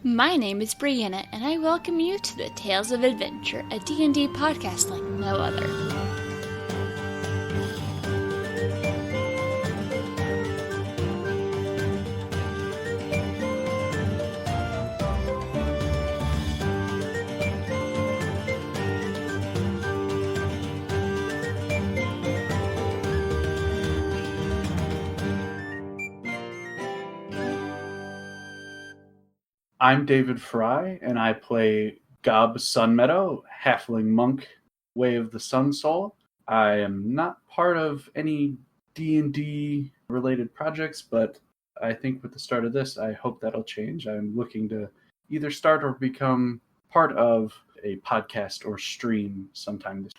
My name is Brianna, and I welcome you to the Tales of Adventure, a D&D podcast like no other. I'm David Fry, and I play Sunmeadow, halfling monk, Way of the Sun Soul. I am not part of any D&D related projects, but I think with the start of this, I hope that'll change. I'm looking to either start or become part of a podcast or stream sometime.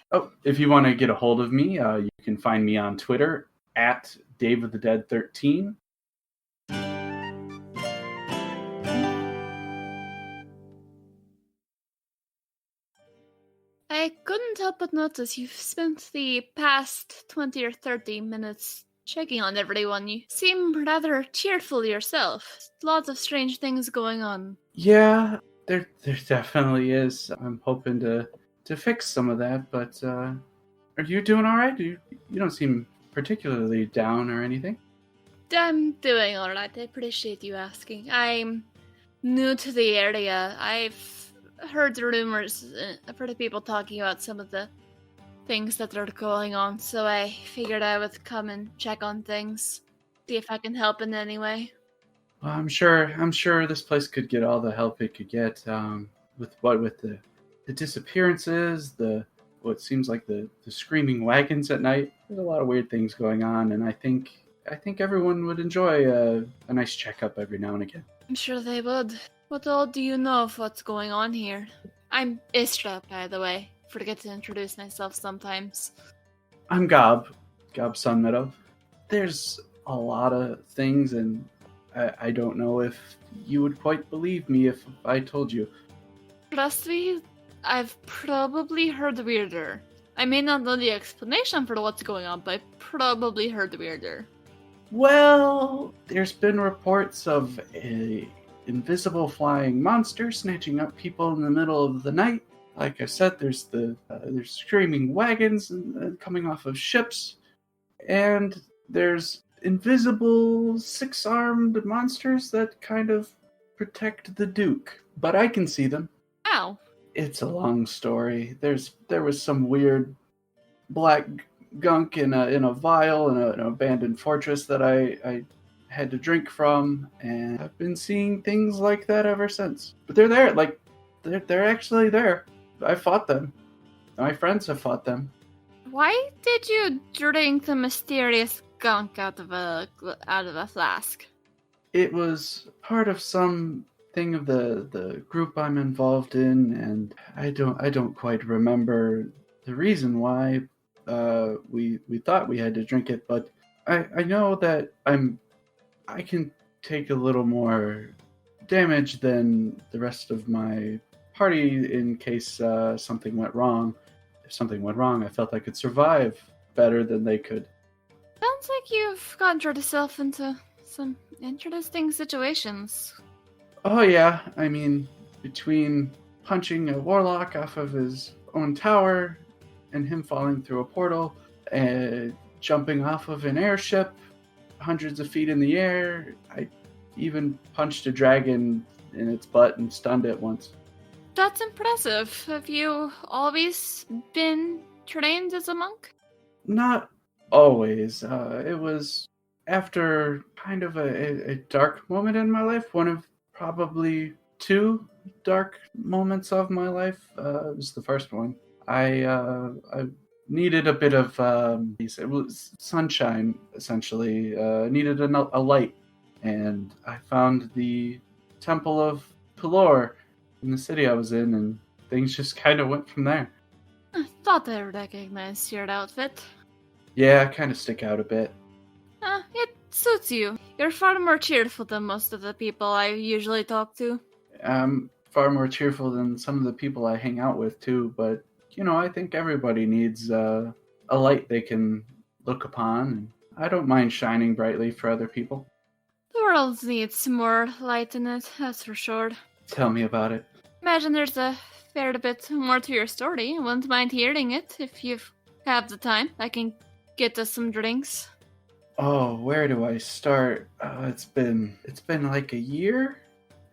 If you want to get a hold of me, you can find me on Twitter at DaveOfTheDead13. I couldn't help but notice you've spent the past 20 or 30 minutes checking on everyone. You seem rather cheerful yourself. Lots of strange things going on. Yeah, there definitely is. I'm hoping to fix some of that, but are you doing all right? You don't seem particularly down or anything. I'm doing alright. I appreciate you asking. I'm new to the area. I've heard the rumors. I've heard people talking about some of the things that are going on, so I figured I would come and check on things, see if I can help in any way. Well, I'm sure this place could get all the help it could get. With the disappearances, what seems like the screaming wagons at night. There's a lot of weird things going on, and I think everyone would enjoy a nice checkup every now and again. I'm sure they would. What all do you know of what's going on here? I'm Istra, by the way. Forget to introduce myself sometimes. I'm Gob Sunmeadow. There's a lot of things, and I don't know if you would quite believe me if I told you. Trust me, I've probably heard weirder. I may not know the explanation for what's going on, but I've probably heard weirder. Well, there's been reports of a invisible flying monster snatching up people in the middle of the night. Like I said, there's screaming wagons coming off of ships, and there's invisible six-armed monsters that kind of protect the Duke. But I can see them. Ow. It's a long story. There was some weird black gunk in a vial in an abandoned fortress that I had to drink from, and I've been seeing things like that ever since. But they're there, like they're actually there. I fought them. My friends have fought them. Why did you drink the mysterious gunk out of a flask? It was part of some thing of the group I'm involved in, and I don't quite remember the reason why we thought we had to drink it, but I know that I can take a little more damage than the rest of my party in case something went wrong. If something went wrong, I felt I could survive better than they could. Sounds like you've gotten yourself into some interesting situations. Oh yeah, I mean, between punching a warlock off of his own tower and him falling through a portal, and jumping off of an airship hundreds of feet in the air, I even punched a dragon in its butt and stunned it once. That's impressive. Have you always been trained as a monk? Not always. It was after kind of a dark moment in my life, one of probably two dark moments of my life. It was the first one. I needed a bit of it was sunshine, essentially. Needed a light, and I found the Temple of Pelor in the city I was in, and things just kind of went from there. I thought I recognized your outfit. Yeah, I kind of stick out a bit. It suits you. You're far more cheerful than most of the people I usually talk to. I'm far more cheerful than some of the people I hang out with, too, but I think everybody needs a light they can look upon, and I don't mind shining brightly for other people. The world needs more light in it, that's for sure. Tell me about it. Imagine there's a fair bit more to your story. I wouldn't mind hearing it if you have the time. I can get us some drinks. Oh, where do I start? It's been like a year,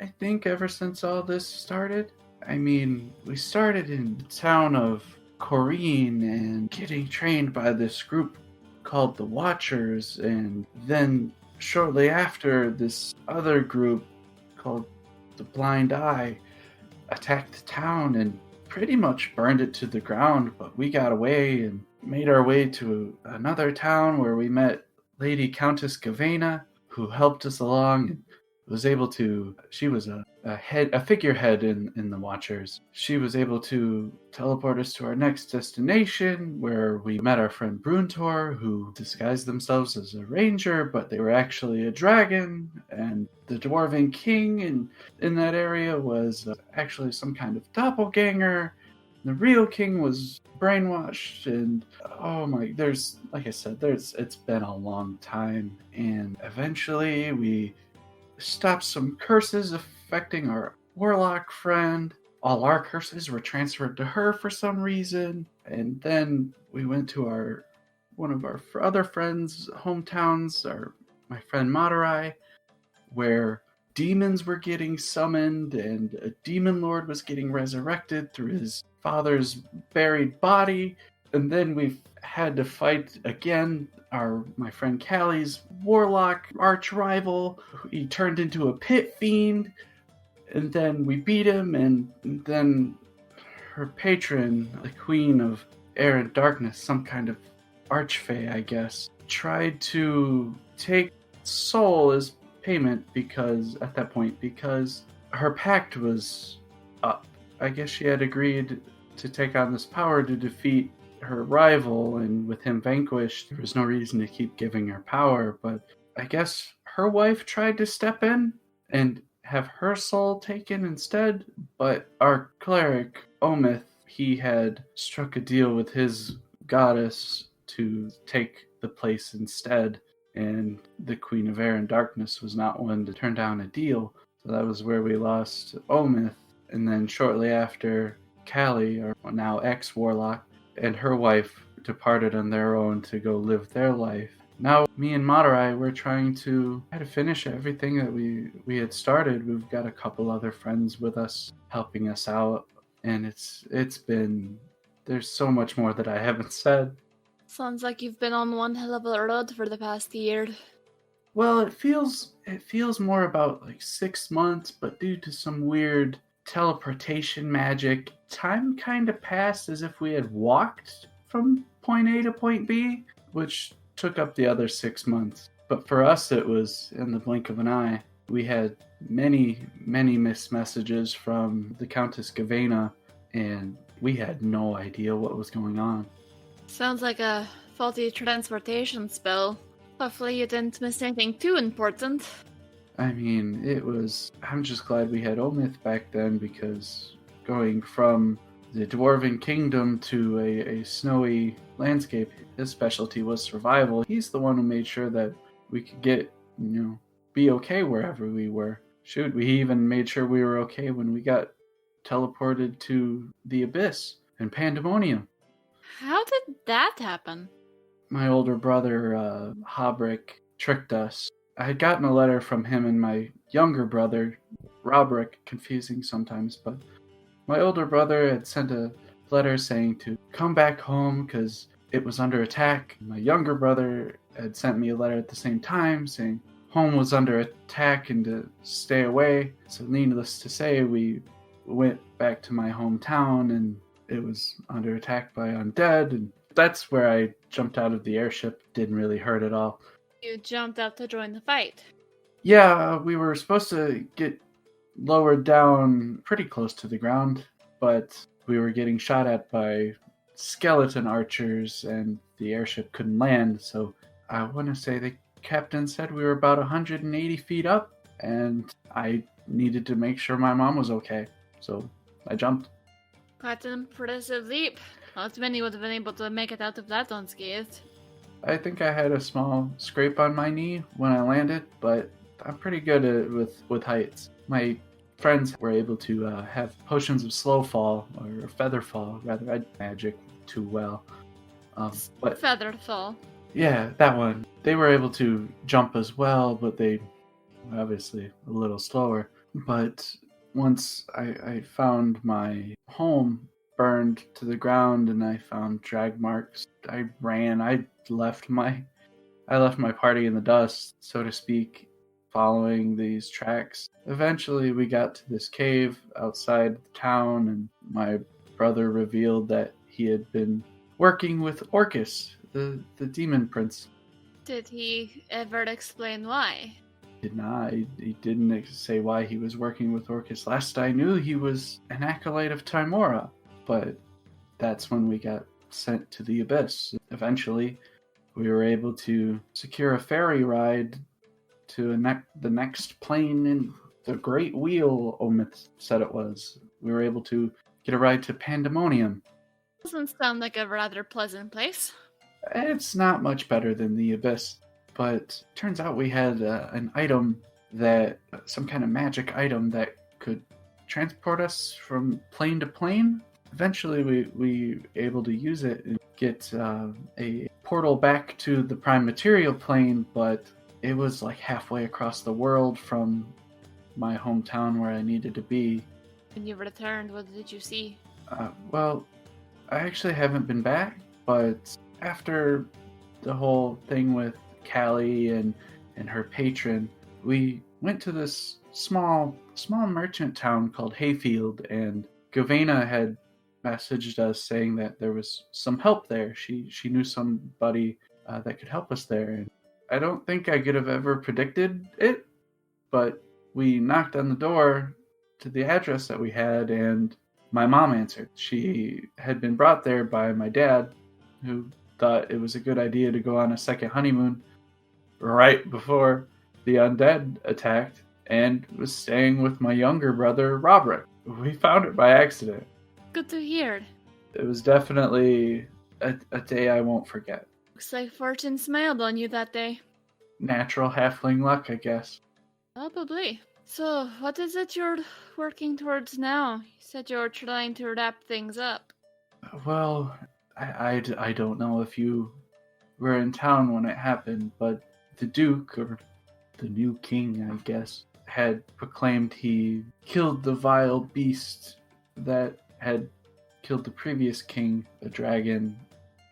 I think, ever since all this started. I mean, we started in the town of Corrine and getting trained by this group called the Watchers, and then shortly after, this other group called the Blind Eye attacked the town and pretty much burned it to the ground. But we got away and made our way to another town where we met Lady Countess Gavena, who helped us along and was able to. She was a figurehead in the Watchers. She was able to teleport us to our next destination, where we met our friend Bruntor, who disguised themselves as a ranger, but they were actually a dragon, and the Dwarven King in that area was actually some kind of doppelganger. The real king was brainwashed, and oh my, there's, like I said, it's been a long time, and eventually we stopped some curses affecting our warlock friend. All our curses were transferred to her for some reason, and then we went to one of our other friends' hometowns, my friend Madurai, where demons were getting summoned and a demon lord was getting resurrected through his father's buried body. And then we've had to fight again my friend Callie's warlock arch rival. He turned into a pit fiend, and then we beat him, and then her patron, the queen of air and darkness, some kind of archfey, I guess, tried to take soul as payment because her pact was up. I guess she had agreed to take on this power to defeat her rival, and with him vanquished, there was no reason to keep giving her power. But I guess her wife tried to step in and have her soul taken instead. But our cleric, Omith, he had struck a deal with his goddess to take the place instead, and the Queen of Air and Darkness was not one to turn down a deal. So that was where we lost Omith. And then shortly after, Callie, our now ex-warlock, and her wife departed on their own to go live their life. Now, me and Madurai, we're trying to finish everything that we had started. We've got a couple other friends with us helping us out, and it's been, there's so much more that I haven't said. Sounds like you've been on one hell of a road for the past year. Well, it feels more about like 6 months, but due to some weird teleportation magic, time kind of passed as if we had walked from point A to point B, which took up the other 6 months. But for us, it was in the blink of an eye. We had many missed messages from the Countess Gavena, and we had no idea what was going on. Sounds like a faulty transportation spell. Hopefully you didn't miss anything too important. I mean, I'm just glad we had Omith back then, because going from the Dwarven Kingdom to a snowy landscape, his specialty was survival. He's the one who made sure that we could be okay wherever we were. Shoot, we even made sure we were okay when we got teleported to the Abyss and Pandemonium. How did that happen? My older brother, Gobrick, tricked us. I had gotten a letter from him and my younger brother, Gobrick, confusing sometimes, but my older brother had sent a letter saying to come back home because it was under attack. My younger brother had sent me a letter at the same time saying home was under attack and to stay away. So needless to say, we went back to my hometown and it was under attack by undead, and that's where I jumped out of the airship. Didn't really hurt at all. You jumped out to join the fight. Yeah, we were supposed to get lowered down pretty close to the ground, but we were getting shot at by skeleton archers and the airship couldn't land. So I want to say the captain said we were about 180 feet up, and I needed to make sure my mom was okay. So I jumped. Quite an impressive leap. Not many would have been able to make it out of that unscathed. I think I had a small scrape on my knee when I landed, but I'm pretty good with heights. My friends were able to have potions of slow fall or feather fall. Rather, I magic too well. But Feather fall. yeah, that one. They were able to jump as well, but they obviously a little slower. But once I found my home burned to the ground and I found drag marks, I ran. I left my party in the dust, so to speak, following these tracks. Eventually, we got to this cave outside the town, and my brother revealed that he had been working with Orcus, the demon prince. Did he ever explain why? Did not. He didn't say why he was working with Orcus. Last I knew, he was an acolyte of Timora, but that's when we got sent to the Abyss. Eventually, we were able to secure a ferry ride to the next plane in the Great Wheel, Omith said it was. We were able to get a ride to Pandemonium. Doesn't sound like a rather pleasant place. It's not much better than the Abyss, but turns out we had an item some kind of magic item that could transport us from plane to plane. Eventually, we able to use it and get a portal back to the prime material plane, but it was like halfway across the world from my hometown where I needed to be. When you returned, what did you see? Well, I actually haven't been back, but after the whole thing with Callie and her patron, we went to this small merchant town called Hayfield, and Gavena had messaged us saying that there was some help there. She knew somebody that could help us there, and I don't think I could have ever predicted it, but we knocked on the door to the address that we had, and my mom answered. She had been brought there by my dad, who thought it was a good idea to go on a second honeymoon right before the undead attacked, and was staying with my younger brother, Gobrick. We found it by accident. Good to hear. It was definitely a day I won't forget. Looks like fortune smiled on you that day. Natural halfling luck, I guess. Probably. So, what is it you're working towards now? You said you were trying to wrap things up. Well, I don't know if you were in town when it happened, but the Duke, or the new king, I guess, had proclaimed he killed the vile beast that had killed the previous king, a dragon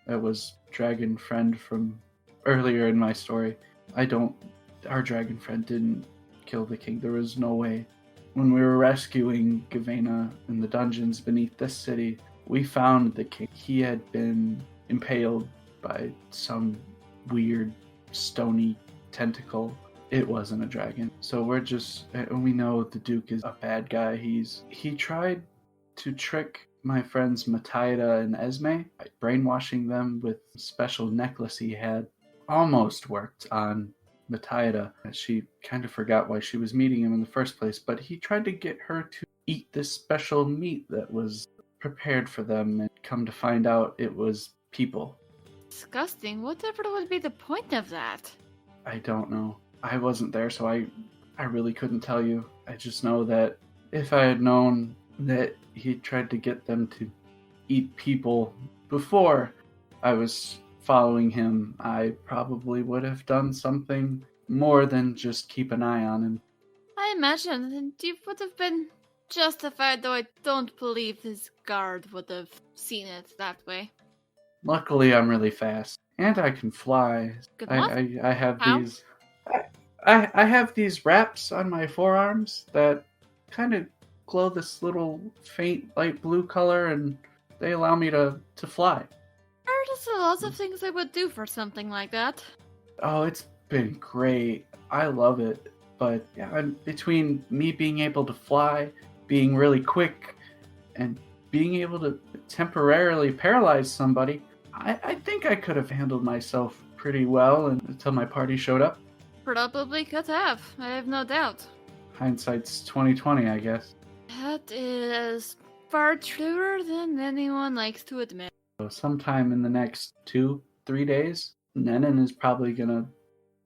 that was dragon friend from earlier in my story. Our dragon friend didn't kill the king. There was no way. When we were rescuing Gavena in the dungeons beneath this city, we found the king. He had been impaled by some weird stony tentacle. It wasn't a dragon. So we know the Duke is a bad guy. He tried to trick my friends Mataida and Esme by brainwashing them with a special necklace he had. Almost worked on Mataida. She kind of forgot why she was meeting him in the first place, but he tried to get her to eat this special meat that was prepared for them, and come to find out it was people. Disgusting. Whatever would be the point of that? I don't know. I wasn't there, so I really couldn't tell you. I just know that if I had known that he tried to get them to eat people before I was following him, I probably would have done something more than just keep an eye on him. I imagine that you would have been justified, though I don't believe his guard would have seen it that way. Luckily, I'm really fast, and I can fly. Good I have How? these. I have these wraps on my forearms that kind of glow this little faint light blue color, and they allow me to fly. There's a lot of things I would do for something like that. Oh, it's been great. I love it. But yeah, between me being able to fly, being really quick, and being able to temporarily paralyze somebody, I think I could have handled myself pretty well until my party showed up. Probably could have, I have no doubt. Hindsight's 2020, I guess. That is far truer than anyone likes to admit. So sometime in the next 2-3 days, Nenin is probably gonna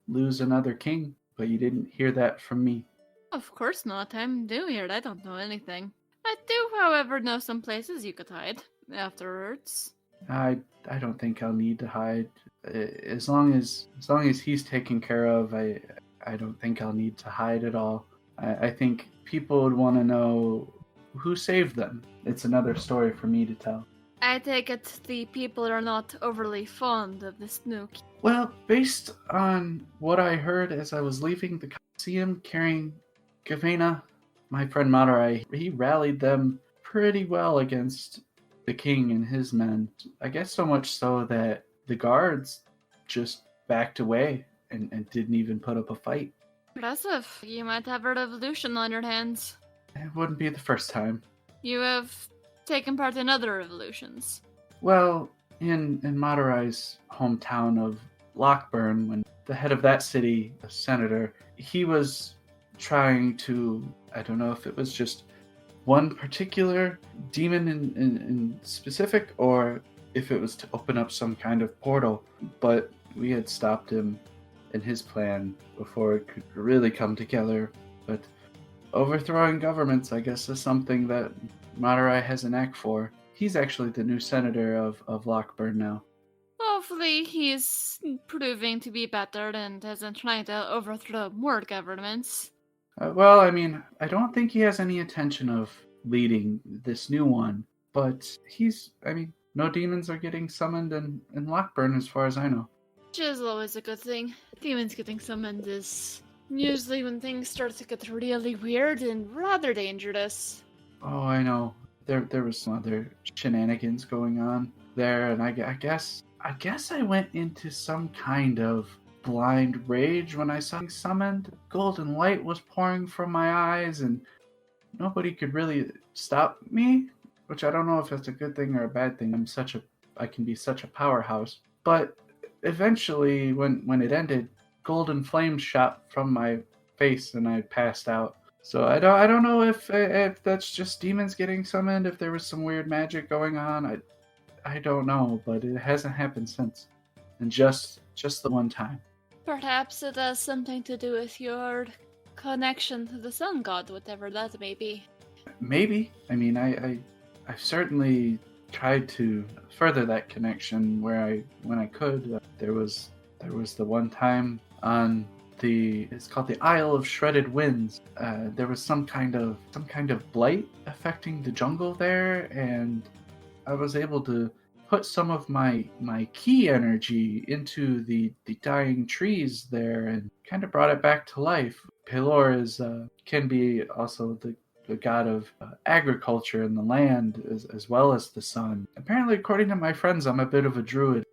lose another king, but you didn't hear that from me. Of course not. I'm new here. I don't know anything. I do, however, know some places you could hide afterwards. I don't think I'll need to hide. As long as he's taken care of, I don't think I'll need to hide at all. I think people would want to know who saved them. It's another story for me to tell. I take it the people are not overly fond of the snook. Well, based on what I heard as I was leaving the Coliseum carrying Gavena, my friend Matarai, he rallied them pretty well against the king and his men. I guess so much so that the guards just backed away and didn't even put up a fight. Impressive. You might have a revolution on your hands. It wouldn't be the first time. You have taken part in other revolutions. Well, in Matarai's hometown of Lockburn, when the head of that city, a senator, he was trying to, I don't know if it was just one particular demon in specific or if it was to open up some kind of portal, but we had stopped him in his plan before it could really come together. But overthrowing governments, I guess, is something that Matarai has a knack for. He's actually the new senator of Lockburn now. Hopefully he's proving to be better and isn't trying to overthrow more governments. Well, I mean, I don't think he has any intention of leading this new one, but no demons are getting summoned in Lockburn as far as I know. Which is always a good thing. Demons getting summoned is usually when things start to get really weird and rather dangerous. Oh, I know. There was some other shenanigans going on there, and I guess I went into some kind of blind rage when I saw him summoned. Golden light was pouring from my eyes, and nobody could really stop me, which I don't know if that's a good thing or a bad thing. I can be such a powerhouse. But eventually, when it ended, golden flames shot from my face, and I passed out. So I don't know if that's just demons getting summoned, if there was some weird magic going on. I don't know, but it hasn't happened since, and just the one time. Perhaps it has something to do with your connection to the sun god, whatever that may be. Maybe. I mean, I've certainly tried to further that connection when I could. There was the one time on it's called the Isle of Shredded Winds. There was some kind of blight affecting the jungle there, and I was able to put some of my key energy into the dying trees there and kind of brought it back to life. Pelor can be also the god of agriculture and the land as well as the sun. Apparently, according to my friends, I'm a bit of a druid.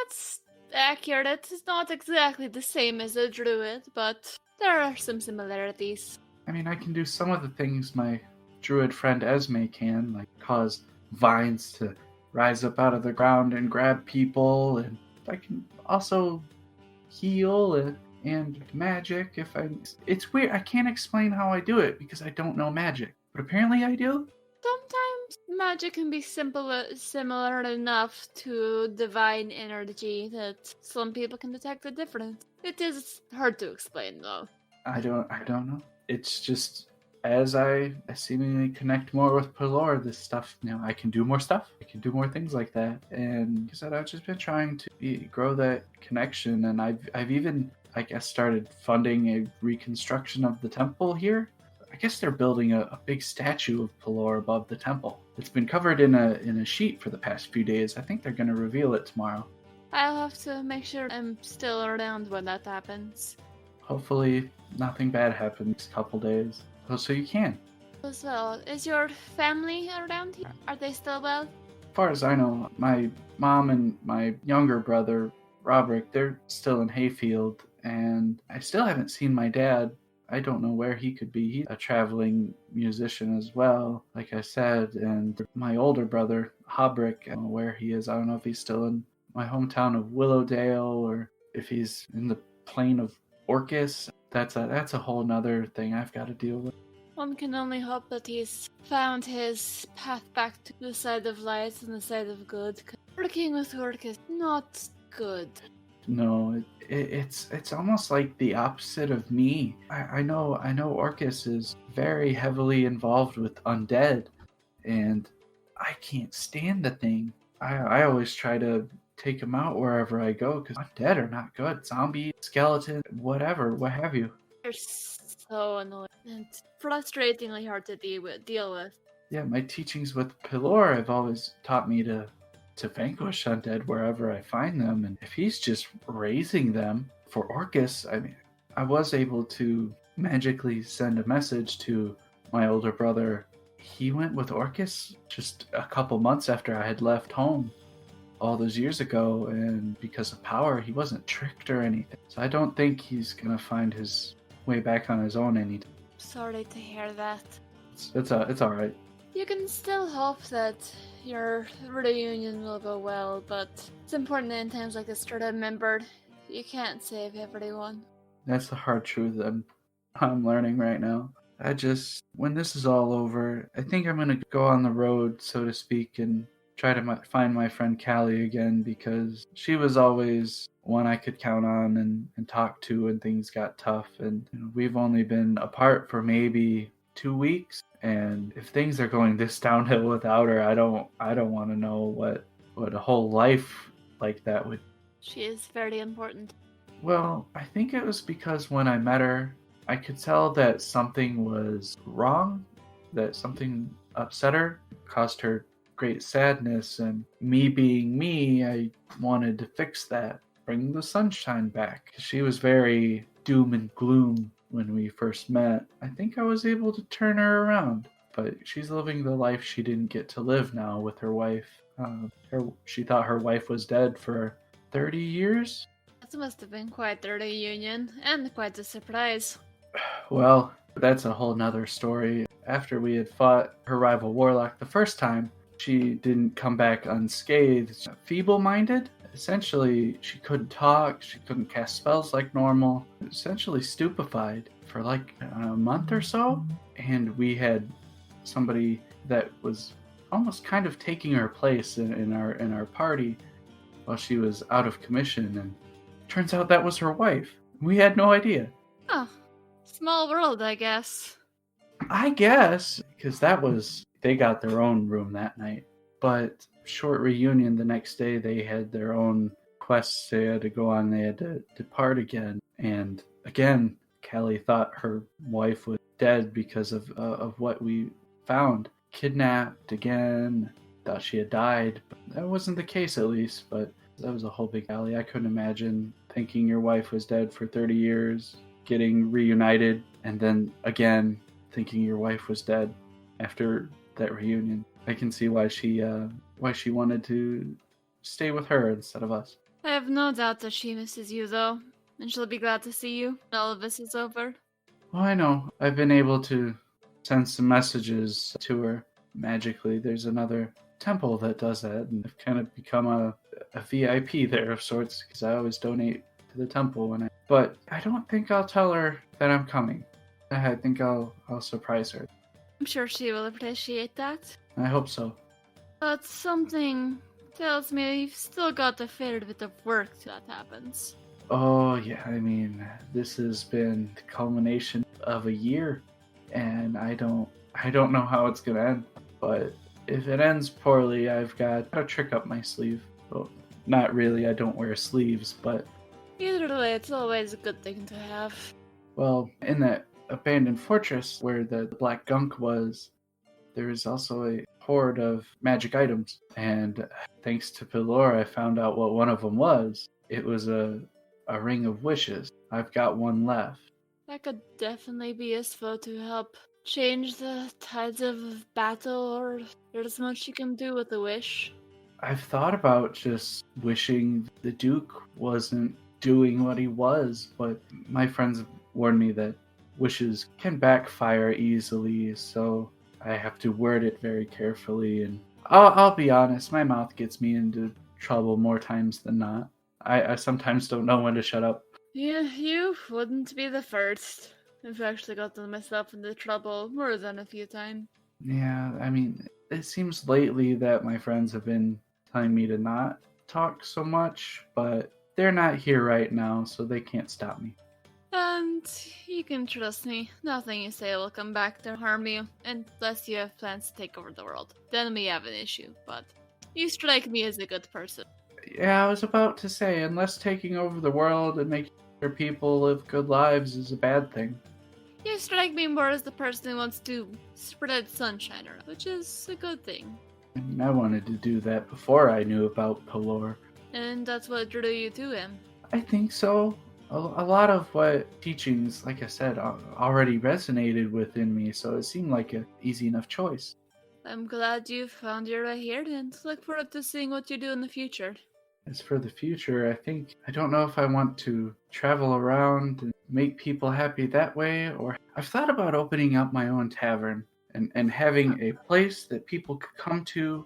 That's accurate. It's not exactly the same as a druid, but there are some similarities. I mean, I can do some of the things my druid friend Esme can, like cause vines to rise up out of the ground and grab people, and I can also heal and magic it's weird. I can't explain how I do it because I don't know magic, but apparently I do. Sometimes magic can be similar enough to divine energy that some people can detect the difference. It is hard to explain, though. I don't know. It's just as I seemingly connect more with Pelor, this stuff, I can do more stuff. I can do more things like that. And like I said, I've just been trying to grow that connection, and I've even, I guess, started funding a reconstruction of the temple here. I guess they're building a big statue of Pelor above the temple. It's been covered in a sheet for the past few days. I think they're going to reveal it tomorrow. I'll have to make sure I'm still around when that happens. Hopefully nothing bad happens a couple days. So you can. As well, is your family around here? Are they still well? As far as I know, my mom and my younger brother, Gobrick, they're still in Hayfield, and I still haven't seen my dad. I don't know where he could be. He's a traveling musician as well, like I said, and my older brother, Gobrick, I don't know where he is. I don't know if he's still in my hometown of Willowdale or if he's in the plain of Orcus. That's a whole nother thing I've got to deal with. One can only hope that he's found his path back to the side of light and the side of good. Working with work is not good. No, it's almost like the opposite of me. I know Orcus is very heavily involved with undead, and I can't stand the thing. I always try to take him out wherever I go because undead are not good. Zombie, skeleton, whatever, what have you. They're so annoying and frustratingly hard to deal with. Yeah, my teachings with Pelor have always taught me to vanquish undead wherever I find them, and if he's just raising them for Orcus, I mean, I was able to magically send a message to my older brother. He went with Orcus just a couple months after I had left home all those years ago, and because of power, he wasn't tricked or anything. So I don't think he's gonna find his way back on his own anytime. Sorry to hear that. It's all right. You can still hope that your reunion will go well, but it's important in times like this to remember you can't save everyone. That's the hard truth I'm learning right now. When this is all over, I think I'm going to go on the road, so to speak, and try to find my friend Callie again because she was always one I could count on and talk to when things got tough. And we've only been apart for maybe 2 weeks. And if things are going this downhill without her, I don't want to know what a whole life like that would. She is very important. Well, I think it was because when I met her, I could tell that something was wrong, that something upset her, caused her great sadness, and me being me, I wanted to fix that, bring the sunshine back. She was very doom and gloom when we first met. I think I was able to turn her around, but she's living the life she didn't get to live now with her wife. She thought her wife was dead for 30 years. That must have been quite the reunion, and quite a surprise. Well, that's a whole nother story. After we had fought her rival Warlock the first time, she didn't come back unscathed. Feeble-minded? Essentially, she couldn't talk, she couldn't cast spells like normal. Essentially stupefied for like a month or so. And we had somebody that was almost kind of taking her place in our party while she was out of commission, and turns out that was her wife. We had no idea. Oh, small world, I guess. I guess, because they got their own room that night. But short reunion the next day, they had their own quests they had to go on. They had to depart again. And again, Callie thought her wife was dead because of what we found. Kidnapped again, thought she had died. But that wasn't the case, at least. But that was a whole big Callie. I couldn't imagine thinking your wife was dead for 30 years, getting reunited, and then again thinking your wife was dead after that reunion. I can see why she wanted to stay with her instead of us. I have no doubt that she misses you, though, and she'll be glad to see you when all of this is over. Well, I know. I've been able to send some messages to her magically. There's another temple that does that, and I've kind of become a VIP there of sorts because I always donate to the temple But I don't think I'll tell her that I'm coming. I think I'll surprise her. I'm sure she will appreciate that. I hope so. But something tells me you've still got a fair bit of work till that happens. Oh yeah, I mean, this has been the culmination of a year, and I don't know how it's gonna end. But if it ends poorly, I've got a trick up my sleeve. Well, not really. I don't wear sleeves, but Either way, it's always a good thing to have. well, in that abandoned fortress where the black gunk was, there is also a hoard of magic items. And thanks to Pelor, I found out what one of them was. It was a ring of wishes. I've got one left. That could definitely be useful to help change the tides of battle, or there's much you can do with a wish. I've thought about just wishing the Duke wasn't doing what he was, but my friends have warned me that wishes can backfire easily, so I have to word it very carefully. And I'll be honest, my mouth gets me into trouble more times than not. I sometimes don't know when to shut up. Yeah, you wouldn't be the first. I've actually gotten myself into trouble more than a few times. Yeah, I mean, it seems lately that my friends have been telling me to not talk so much, but they're not here right now, so they can't stop me. And you can trust me, nothing you say will come back to harm you, unless you have plans to take over the world. Then we have an issue, but you strike me as a good person. Yeah, I was about to say, unless taking over the world and making sure people live good lives is a bad thing. You strike me more as the person who wants to spread sunshine around, which is a good thing. And I wanted to do that before I knew about Pelor. And that's what drew you to him. I think so. A lot of what teachings, like I said, already resonated within me, so it seemed like an easy enough choice. I'm glad you found your way here, and look forward to seeing what you do in the future. As for the future, I don't know if I want to travel around and make people happy that way, or I've thought about opening up my own tavern and having a place that people could come to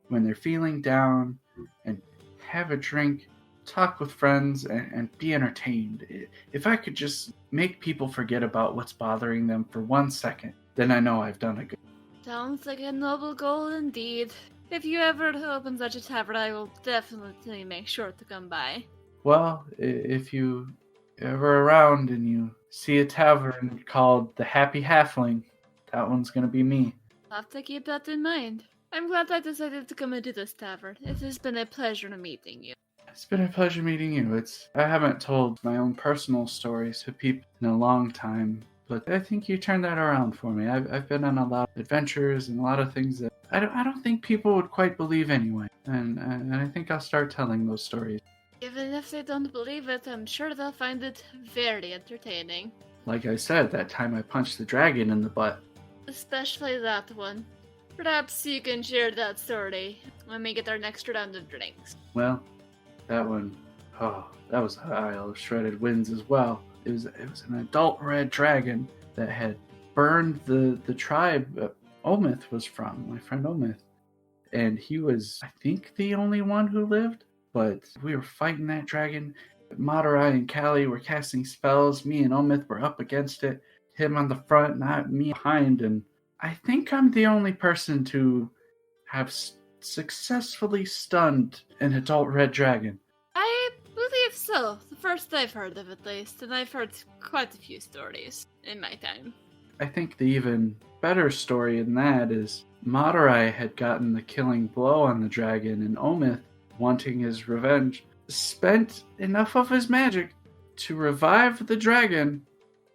when they're feeling down and have a drink, talk with friends, and be entertained. If I could just make people forget about what's bothering them for 1 second, then I know I've done a good. Sounds like a noble goal indeed. If you ever open such a tavern, I will definitely make sure to come by. Well, if you ever around and you see a tavern called the Happy Halfling, that one's gonna be me. I'll have to keep that in mind. I'm glad I decided to come into this tavern. It has been a pleasure meeting you. It's been a pleasure meeting you. I haven't told my own personal stories to people in a long time, but I think you turned that around for me. I've been on a lot of adventures and a lot of things that I don't think people would quite believe anyway, and I think I'll start telling those stories. Even if they don't believe it, I'm sure they'll find it very entertaining. Like I said, that time I punched the dragon in the butt. Especially that one. Perhaps you can share that story when we get our next round of drinks. Well, that one, that was a Isle of Shredded Winds as well. It was an adult red dragon that had burned the tribe Omith was from, my friend Omith. And he was, I think, the only one who lived. But we were fighting that dragon. Madurai and Callie were casting spells. Me and Omith were up against it. Him on the front, not me behind. And I think I'm the only person to have successfully stunned an adult red dragon. I believe so. The first I've heard of, at least. And I've heard quite a few stories in my time. I think the even better story in that is Madurai had gotten the killing blow on the dragon, and Omith, wanting his revenge, spent enough of his magic to revive the dragon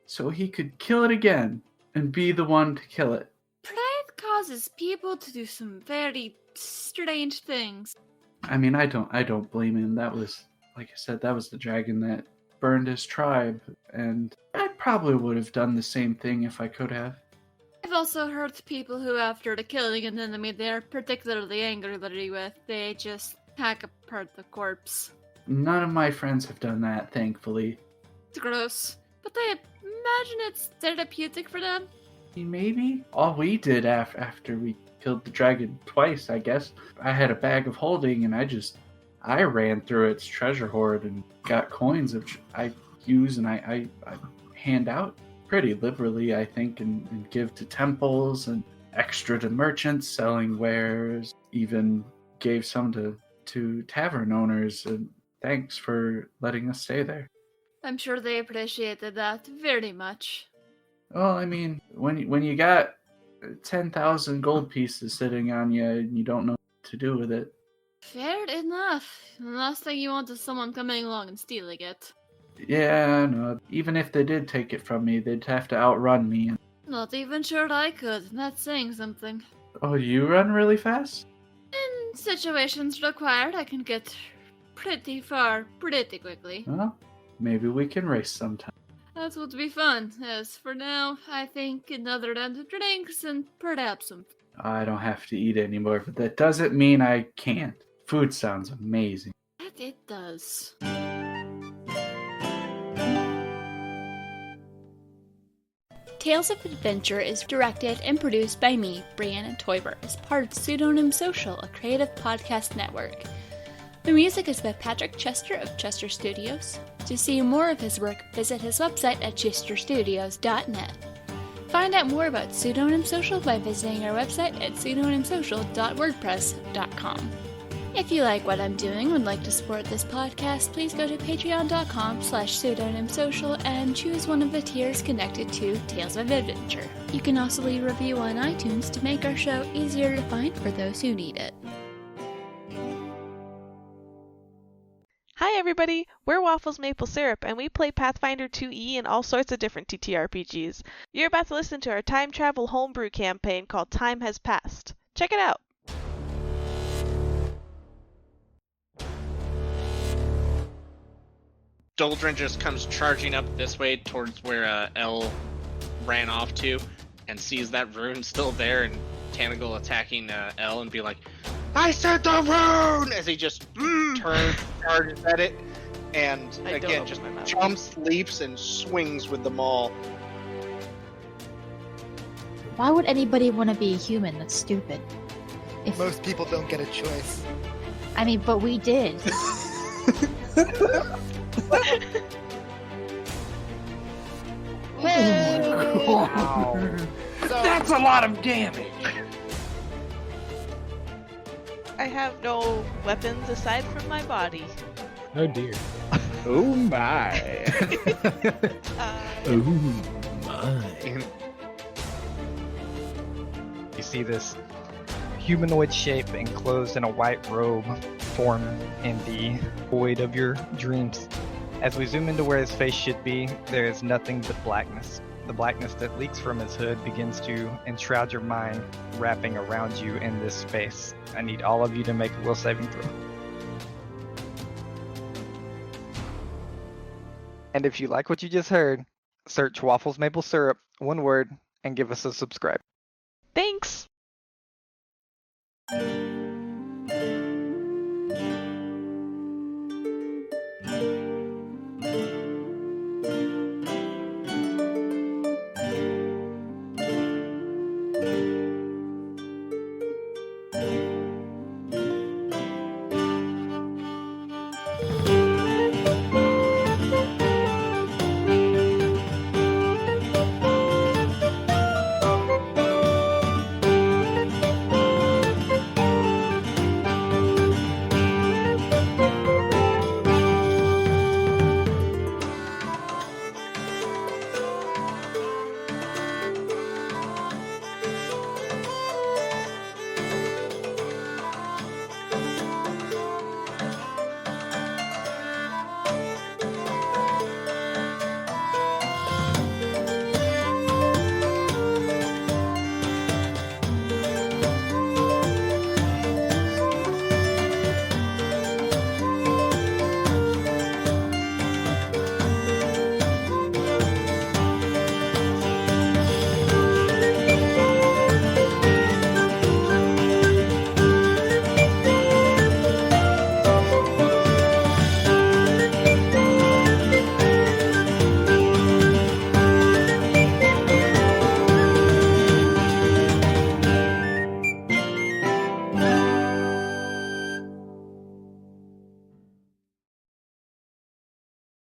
so he could kill it again and be the one to kill it. Pride causes people to do some very strange things. I mean, I don't blame him. That was, like I said, that was the dragon that burned his tribe, and I probably would have done the same thing if I could have. I've also heard people who, after the killing an enemy they're particularly angry with, they just hack apart the corpse. None of my friends have done that, thankfully. It's gross, but I imagine it's therapeutic for them. Maybe. All we did after we killed the dragon twice, I guess, I had a bag of holding and I ran through its treasure hoard and got coins which I use and I hand out pretty liberally, I think, and give to temples and extra to merchants selling wares, even gave some to tavern owners, and thanks for letting us stay there. I'm sure they appreciated that very much. Well, I mean, when you got 10,000 gold pieces sitting on you and you don't know what to do with it. Fair enough. The last thing you want is someone coming along and stealing it. Yeah, no. Even if they did take it from me, they'd have to outrun me. Not even sure I could. That's saying something. Oh, you run really fast? In situations required, I can get pretty far pretty quickly. Well, maybe we can race sometime. That would be fun. As for now, I think another round of drinks and perhaps some. I don't have to eat anymore, but that doesn't mean I can't. Food sounds amazing. That it does. Tales of Adventure is directed and produced by me, Brianna Toiber, as part of Pseudonym Social, a creative podcast network. The music is by Patrick Chester of Chester Studios. To see more of his work, visit his website at chesterstudios.net. Find out more about Pseudonym Social by visiting our website at pseudonymsocial.wordpress.com. If you like what I'm doing and would like to support this podcast, please go to patreon.com/pseudonymsocial and choose one of the tiers connected to Tales of Adventure. You can also leave a review on iTunes to make our show easier to find for those who need it. Hi everybody, we're Waffles Maple Syrup, and we play Pathfinder 2e and all sorts of different TTRPGs. You're about to listen to our time travel homebrew campaign called Time Has Passed. Check it out! Doldrin just comes charging up this way towards where Elle ran off to, and sees that rune still there, and Tanagal attacking Elle and be like, "I sent the rune!" As he just turns, charges at it, and again just jumps, leaps, and swings with them all. Why would anybody want to be a human? That's stupid. Most people don't get a choice. I mean, but we did. Wow. That's a lot of damage. I have no weapons aside from my body. Oh dear. Oh my. Oh my. You see this humanoid shape enclosed in a white robe form in the void of your dreams. As we zoom into where his face should be, there is nothing but blackness. The blackness that leaks from his hood begins to enshroud your mind, wrapping around you in this space. I need all of you to make a will saving throw. And if you like what you just heard, search Waffles Maple Syrup, one word, and give us a subscribe. Thanks!